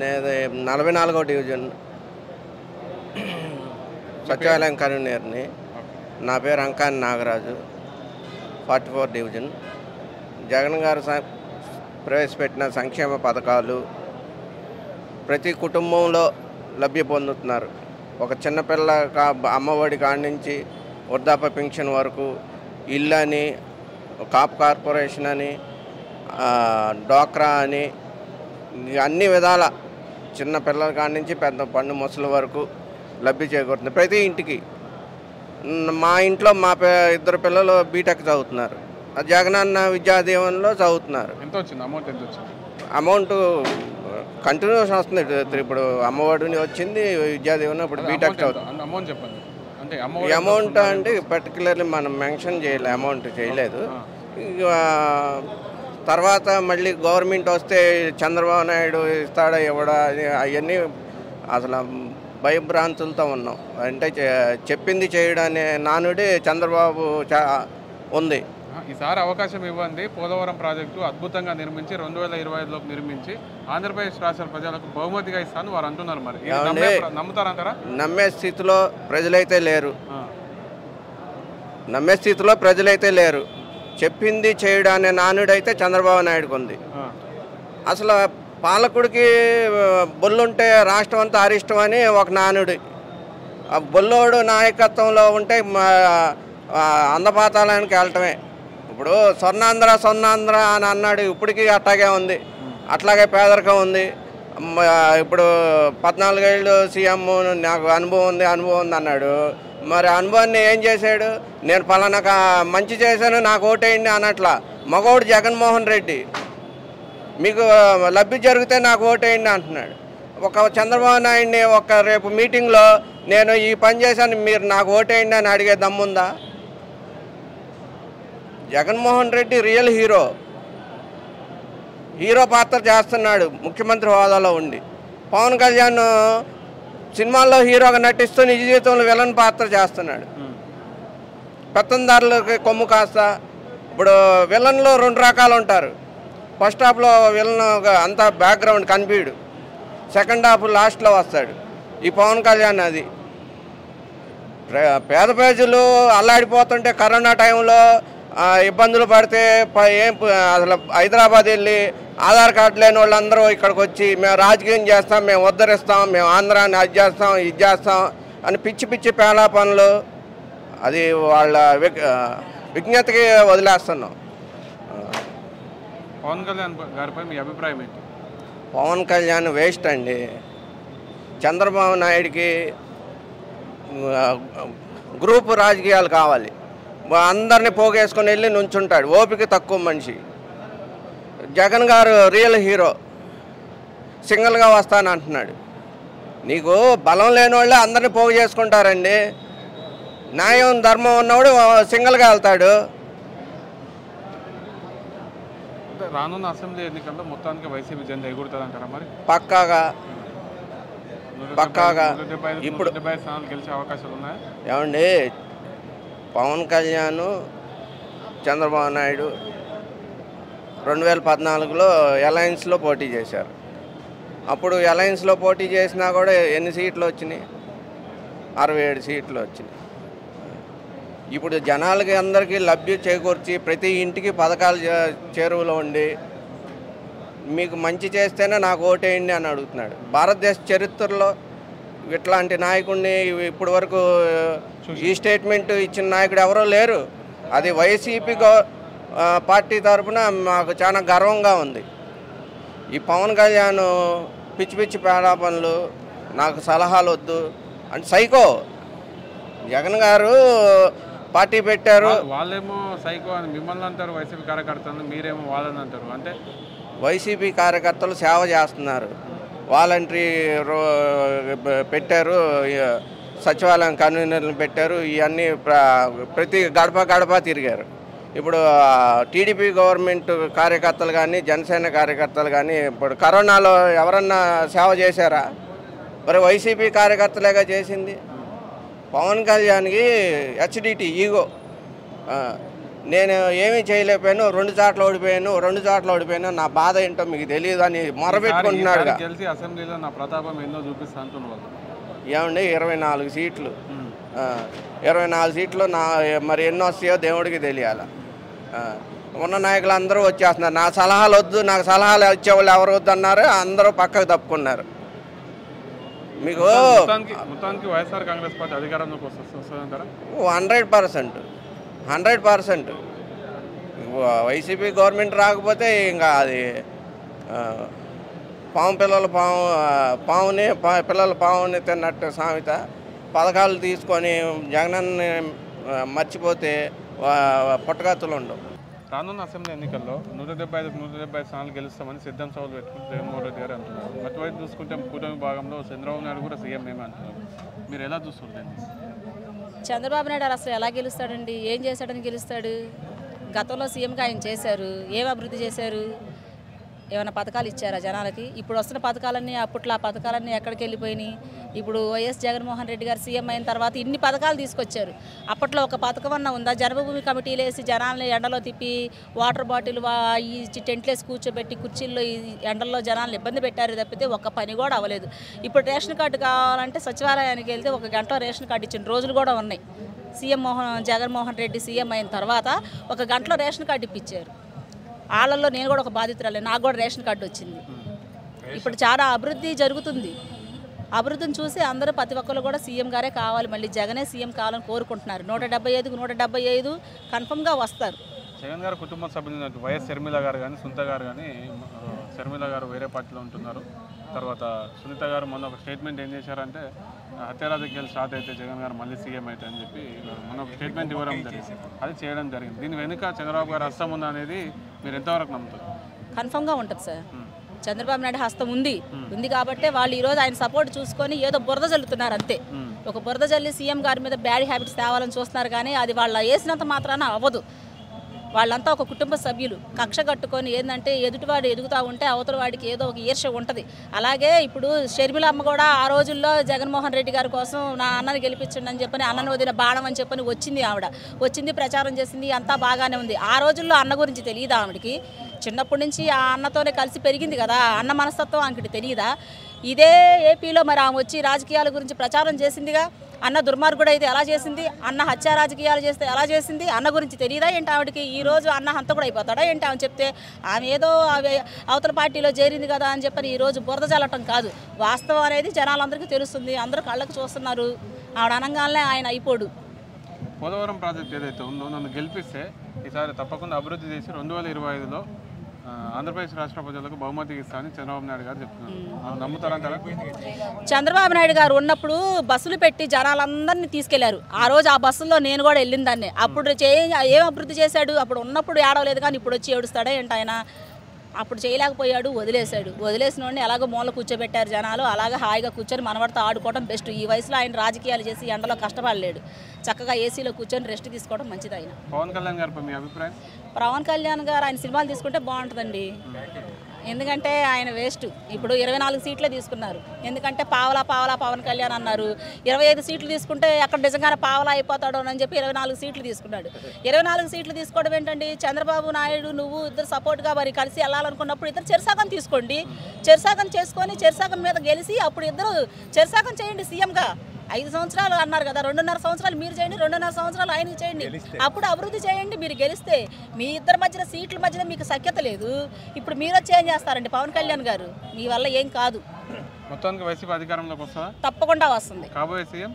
నేది 44వ division సచివాలయం కన్వీనర్ని. నా పేరు అంకాని నాగరాజు, 44 డివిజన్. జగన్ గారు ప్రవేశపెట్టిన సంక్షేమ పథకాలు ప్రతి కుటుంబంలో లబ్ధి పొందుతున్నారు. ఒక చిన్నపిల్ల అమ్మఒడి కాడి నుంచి వృద్ధాప్య పెన్షన్ వరకు, ఇల్లు అని, కాప్ కార్పొరేషన్ అని, డ్వాక్రా అని, అన్ని విధాల చిన్న పిల్లల కాడి నుంచి పెద్ద పండు ముసలి వరకు లబ్ధి చేకూరుతుంది ప్రతి ఇంటికి. మా ఇంట్లో మా 2 పిల్లలు బీటెక్ చదువుతున్నారు. జగనన్న విద్యాదీవెనలో చదువుతున్నారు. ఎంత వచ్చింది అమౌంట్? ఎంత వచ్చింది అమౌంట్? కంటిన్యూస్ వస్తుంది. ఇప్పుడు అమ్మఒడిని వచ్చింది, విద్యాదీవెన, ఇప్పుడు బీటెక్ చదువుతుంది. అమౌంట్ చెప్పండి. అంటే అమౌంట్ అంటే పర్టికులర్లీ మనం మెన్షన్ చేయలేదు, అమౌంట్ చేయలేదు. తర్వాత మళ్ళీ గవర్నమెంట్ వస్తే చంద్రబాబు నాయుడు ఇస్తాడా ఇవ్వడా అవన్నీ అసలు భయభ్రాంతులతో ఉన్నాం. అంటే చెప్పింది చేయడానే నానుడి చంద్రబాబు ఉంది. ఈసారి అవకాశం ఇవ్వండి. పోలవరం ప్రాజెక్టు అద్భుతంగా నిర్మించి 2025లోకి నిర్మించి ఆంధ్రప్రదేశ్ రాష్ట్ర ప్రజలకు బహుమతిగా ఇస్తాను వారు అంటున్నారు. మరి నమ్ముతారంటారా? నమ్మే స్థితిలో ప్రజలైతే లేరు. నమ్మే స్థితిలో ప్రజలైతే లేరు. చెప్పింది చేయడానే నానుడైతే చంద్రబాబు నాయుడుకు ఉంది. అసలు పాలకుడికి బొల్లుంటే రాష్ట్రం అంతా అరిష్టం అని ఒక నానుడి. ఆ బొల్లోడు నాయకత్వంలో ఉంటే అందపాతాలానికి వెళ్ళటమే. ఇప్పుడు స్వర్ణాంధ్ర అని అన్నాడు, ఇప్పటికీ అట్లాగే ఉంది. అట్లాగే పేదరికం ఉంది. ఇప్పుడు 14 ఏళ్ళు సీఎం నాకు అనుభవం ఉంది అన్నాడు. మరి అనుభవాన్ని ఏం చేశాడు? నేను పలానా మంచి చేశాను నాకు ఓటేయండి అనట్లా. మగోడు జగన్మోహన్ రెడ్డి మీకు లబ్ధి జరిగితే నాకు ఓటేయండి అంటున్నాడు. ఒక చంద్రబాబు నాయుడిని రేపు మీటింగ్లో నేను ఈ పని చేశాను మీరు నాకు ఓటేయండి అని అడిగే దమ్ముందా? జగన్మోహన్ రెడ్డి రియల్ హీరో పాత్ర చేస్తున్నాడు ముఖ్యమంత్రి హోదాలో ఉండి. పవన్ కళ్యాణ్ సినిమాల్లో హీరోగా నటిస్తూ నిజ జీవితంలో విలన్ పాత్ర చేస్తున్నాడు. పెత్తందారులకి కొమ్ము కాస్తా. ఇప్పుడు విలన్లో 2 రకాలు ఉంటారు. ఫస్ట్ హాఫ్లో విలన్ అంతా బ్యాక్గ్రౌండ్ కనిపించడు, సెకండ్ హాఫ్ లాస్ట్లో వస్తాడు. ఈ పవన్ కళ్యాణ్ అది. పేద ప్రజలు అల్లాడిపోతుంటే కరోనా టైంలో ఇబ్బందులు పడితే అసలు హైదరాబాద్ వెళ్ళి ఆధార్ కార్డు లేని వాళ్ళందరూ ఇక్కడికి వచ్చి మేము రాజకీయం చేస్తాం, మేము ఉద్ధరిస్తాం, మేము ఆంధ్రాన్ని అది చేస్తాం ఇది చేస్తాం అని పిచ్చి పేలాపనలు. అది వాళ్ళ విజ్ఞతకి వదిలేస్తున్నాం. పవన్ కళ్యాణ్ గారిపై మీ అభిప్రాయం ఏంటి? పవన్ కళ్యాణ్ వేస్ట్ అండి. చంద్రబాబు నాయుడికి గ్రూపు రాజకీయాలు కావాలి. అందరినీ పోగేసుకొని వెళ్ళి నుంచుంటాడు. ఓపిక తక్కువ మనిషి. జగన్ గారు రియల్ హీరో. సింగిల్గా వస్తానంటున్నాడు. నీకు బలం లేని వాళ్ళే అందరినీ పోగు చేసుకుంటారండి. న్యాయం ధర్మం ఉన్నవాడు సింగిల్గా వెళ్తాడు. రానున్న అసెంబ్లీ ఎన్నికల్లో మొత్తానికి వైసీపీ జెండా ఎగురుతుంది అంటారా? మరి పక్కాగా ఇప్పుడు గెలిచే అవకాశాలు ఉన్నాయా? ఏమండి, పవన్ కళ్యాణ్ చంద్రబాబు నాయుడు 2014లో అలయన్స్లో పోటీ చేశారు. అప్పుడు అలయన్స్లో పోటీ చేసినా కూడా ఎన్ని సీట్లు వచ్చినాయి? 67 సీట్లు వచ్చినాయి. ఇప్పుడు జనాలకి అందరికీ లబ్ధి చేకూర్చి ప్రతి ఇంటికి పథకాలు చేరువలో ఉండి మీకు మంచి చేస్తేనే నాకు ఓటేయండి అని అడుగుతున్నాడు. భారతదేశ చరిత్రలో ఇట్లాంటి నాయకుడిని ఇప్పటి వరకు ఈ స్టేట్మెంట్ ఇచ్చిన నాయకుడు ఎవరో లేరు. అది వైసీపీ పార్టీ తరఫున మాకు చాలా గర్వంగా ఉంది. ఈ పవన్ కళ్యాణ్ పిచ్చి పేడాపనులు, నాకు సలహాలు వద్దు అంటే సైకో. జగన్ గారు పార్టీ పెట్టారు, వాళ్ళేమో సైకో అని మిమ్మల్ని అంటారు, వైసీపీ కార్యకర్తలు మీరేమో వాళ్ళని అంటారు. అంటే వైసీపీ కార్యకర్తలు సేవ చేస్తున్నారు. వాలంటరీ పెట్టారు, సచివాలయం కన్వీనర్లు పెట్టారు, ఇవన్నీ ప్రతి గడప తిరిగారు. ఇప్పుడు టీడీపీ గవర్నమెంట్ కార్యకర్తలు కానీ జనసేన కార్యకర్తలు కానీ ఇప్పుడు కరోనాలో ఎవరన్నా సేవ చేశారా? మరి వైసీపీ కార్యకర్తలేగా చేసింది. పవన్ కళ్యాణ్కి హెచ్డిటి ఈగో. నేను ఏమీ చేయలేకపోయాను, 2 చోట్ల ఓడిపోయాను, నా బాధ ఏంటో మీకు తెలియదు అని మొరబెట్టుకుంటున్నాడు. గెలిచి అసెంబ్లీలో నా ప్రతాపం ఎన్నో చూపిస్తా అంటున్నారు. ఏమండి 24 సీట్లు, 24 సీట్లు మరి ఎన్నో వస్తాయో దేవుడికి తెలియాలి. ఉన్న నాయకులు అందరూ వచ్చేస్తున్నారు. నా సలహాలు వద్దు, నాకు సలహాలు ఇచ్చేవాళ్ళు ఎవరు వద్దు అన్నారు, అందరూ పక్కకు తప్పుకున్నారు. మీకు మొత్తానికి వైఎస్ఆర్ కాంగ్రెస్ పార్టీ అధికారంలోకి వస్తుందంటారా? 100% వైసీపీ గవర్నమెంట్ రాకపోతే ఇంకా అది పావుని తిన్నట్టు సామెత. పథకాలు తీసుకొని జగనన్ని మర్చిపోతే పుట్టగతులు ఉండవు. రానున్న అసెంబ్లీ ఎన్నికల్లో 175 స్థానాలు గెలుస్తామని సిద్ధం సభలు పెట్టుకుని జగన్మోహన్ రెడ్డి గారు అంటున్నారు. మధ్యవైపు చూసుకుంటే కూటమి భాగంలో చంద్రబాబు నాయుడు కూడా సీఎం ఏమే అంటున్నారు. మీరు ఎలా చూస్తుందండి? చంద్రబాబు నాయుడు అసలు ఎలా గెలుస్తాడండి? ఏం చేశాడని గెలుస్తాడు? గతంలో సీఎంగా ఆయన చేశారు, ఏం అభివృద్ధి చేశారు? ఏమైనా పథకాలు ఇచ్చారా జనాలకి? ఇప్పుడు వస్తున్న పథకాలన్నీ అప్పట్లో ఆ పథకాలన్నీ ఎక్కడికి వెళ్ళిపోయినాయి? ఇప్పుడు వైఎస్ జగన్మోహన్ రెడ్డి గారు సీఎం అయిన తర్వాత ఇన్ని పథకాలు తీసుకొచ్చారు. అప్పట్లో ఒక పథకం అన్న ఉందా? జన్మభూమి కమిటీలు వేసి జనాల్ని ఎండలో తిప్పి వాటర్ బాటిల్ ఇచ్చి టెంట్లేసి కూర్చోబెట్టి కుర్చీల్లో ఈ ఎండల్లో జనాలను ఇబ్బంది పెట్టారు తప్పితే ఒక్క పని కూడా అవ్వలేదు. ఇప్పుడు రేషన్ కార్డు కావాలంటే సచివాలయానికి వెళ్తే 1 గంటలో రేషన్ కార్డు ఇచ్చిన రోజులు కూడా ఉన్నాయి. జగన్మోహన్ రెడ్డి సీఎం అయిన తర్వాత 1 గంటలో రేషన్ కార్డు ఇప్పించారు. వాళ్ళల్లో నేను కూడా ఒక బాధితురాలే, నాకు కూడా రేషన్ కార్డు వచ్చింది. ఇప్పుడు చాలా అభివృద్ధి జరుగుతుంది. అభివృద్ధిని చూసి అందరూ ప్రతి ఒక్కరు కూడా సీఎం గారే కావాలి, మళ్ళీ జగనే సీఎం కావాలని కోరుకుంటున్నారు. 175కు 175 కన్ఫర్మ్గా వస్తారు. జగన్ గారు కుటుంబ సభ్యులు వైఎస్ షర్మిల గారు కానీ సునీత గారు కానీ, షర్మిల గారు వేరే పార్టీలో ఉంటున్నారు. తర్వాత సునీత గారు మొన్న ఒక స్టేట్మెంట్ ఏం చేశారంటే హత్య రాజకీయాలు స్టార్ట్ అయితే జగన్ గారు మళ్ళీ సీఎం అయితే అని చెప్పి మొన్న ఒక స్టేట్మెంట్ ఇవ్వడం జరిగింది. అది చేయడం జరిగింది. దీని వెనుక చంద్రబాబు గారు హస్తం ఉందా అనేది మీరు ఎంతవరకు నమ్ముతారు? కన్ఫర్మ్గా ఉంటుంది సార్. చంద్రబాబు నాయుడు హస్తం ఉంది కాబట్టి వాళ్ళు ఈరోజు ఆయన సపోర్ట్ చూసుకొని ఏదో బురద జల్లుతున్నారు అంతే. ఒక బురద జల్లి సీఎం గారి మీద బ్యాడ్ హ్యాబిట్స్ తేవాలని చూస్తున్నారు, కానీ అది వాళ్ళు వేసినంత మాత్రాన అవ్వదు. వాళ్ళంతా ఒక కుటుంబ సభ్యులు కక్ష కట్టుకొని ఏంటంటే ఎదుటివాడు ఎదుగుతూ ఉంటే అవతల వాడికి ఏదో ఒక ఈర్ష్య ఉంటుంది. అలాగే ఇప్పుడు షర్మిల అమ్మ కూడా ఆ రోజుల్లో జగన్మోహన్ రెడ్డి గారి కోసం నా అన్నని గెలిపించండి అని చెప్పని, అన్నను వదిన బాణం అని చెప్పని వచ్చింది. ఆవిడ వచ్చింది, ప్రచారం చేసింది, అంతా బాగానే ఉంది. ఆ రోజుల్లో అన్న గురించి తెలియదా ఆవిడకి? చిన్నప్పటి నుంచి ఆ అన్నతోనే కలిసి పెరిగింది కదా, అన్న మనస్తత్వం ఆమెకి తెలియదా? ఇదే ఏపీలో మరి ఆమె వచ్చి రాజకీయాల గురించి ప్రచారం చేసిందిగా. అన్న దుర్మార్గుడు అయితే ఎలా చేసింది, అన్న హత్య రాజకీయాలు చేస్తే ఎలా చేసింది, అన్న గురించి తెలియదా ఏంటి ఆవిడకి? ఈరోజు అన్న హంతకుడు అయిపోతాడా ఏంటి ఆమె చెప్తే? ఆమె ఏదో అవతల పార్టీలో చేరింది కదా అని చెప్పని ఈరోజు బురద చల్లటం కాదు. వాస్తవం అనేది జనాలందరికీ తెలుస్తుంది, అందరూ కళ్ళకు చూస్తున్నారు. ఆవిడ అనగానే ఆయన అయిపోడు. పోలవరం ప్రాజెక్ట్ ఏదైతే ఉందో నన్ను గెలిపిస్తే ఈసారి తప్పకుండా అభివృద్ధి చేసి 2025లో ఆంధ్రప్రదేశ్ రాష్ట్ర ప్రజలకు బహుమతి ఇస్తామని చంద్రబాబు నాయుడు గారు చెప్తున్నారు. నమ్ముతారంటారా? చంద్రబాబు నాయుడు గారు ఉన్నప్పుడు బస్సులు పెట్టి జనాలందరినీ తీసుకెళ్లారు. ఆ రోజు ఆ బస్సుల్లో నేను కూడా వెళ్ళిందాన్ని. అప్పుడు ఏం అభివృద్ధి చేశాడు? అప్పుడు ఉన్నప్పుడు ఏడవలేదు, కానీ ఇప్పుడు వచ్చి ఏడుస్తాడా ఏంటి ఆయన? అప్పుడు చేయలేకపోయాడు, వదిలేసిన వాడిని ఎలాగో మూల కూర్చోబెట్టారు జనాలు. అలాగే హాయిగా కూర్చొని మనవడితో ఆడుకోవడం బెస్ట్. ఈ వయసులో ఆయన రాజకీయాలు చేసి ఎండలో కష్టపడలేడు, చక్కగా ఏసీలో కూర్చొని రెస్ట్ తీసుకోవడం మంచిది. ఆయన పవన్ కళ్యాణ్ గారిపై మీ అభిప్రాయం? పవన్ కళ్యాణ్ గారు ఆయన సినిమాలు తీసుకుంటే బాగుంటుందండి. ఎందుకంటే ఆయన వేస్ట్. ఇప్పుడు 24 సీట్లే తీసుకున్నారు. ఎందుకంటే పావలా పవన్ కళ్యాణ్ అన్నారు. 25 సీట్లు తీసుకుంటే అక్కడ నిజంగానే పావలా అయిపోతాడు అని చెప్పి 24 సీట్లు తీసుకున్నాడు. 24 సీట్లు తీసుకోవడం ఏంటండి? చంద్రబాబు నాయుడు నువ్వు ఇద్దరు సపోర్ట్గా మరి కలిసి వెళ్ళాలనుకున్నప్పుడు ఇద్దరు చెరసాగం తీసుకోండి. చెరసాగం చేసుకొని చెరసాగం మీద గెలిచి అప్పుడు ఇద్దరు చెరసాగం చేయండి సీఎంగా. 5 సంవత్సరాలు అన్నారు కదా, 2.5 సంవత్సరాలు మీరు చేయండి, 2.5 సంవత్సరాలు ఆయనకి చేయండి. అప్పుడు అభివృద్ధి చేయండి. మీరు గెలిస్తే మీ ఇద్దరి మధ్యన సీట్ల మధ్యన మీకు సఖ్యత లేదు. ఇప్పుడు మీరు వచ్చి ఏం చేస్తారండి? పవన్ కళ్యాణ్ గారు మీ వల్ల ఏం కాదు. మొత్తానికి వైసీపీ అధికారంలోకి వస్తుందా? తప్పకుండా వస్తుంది. కాబోయే సీఎం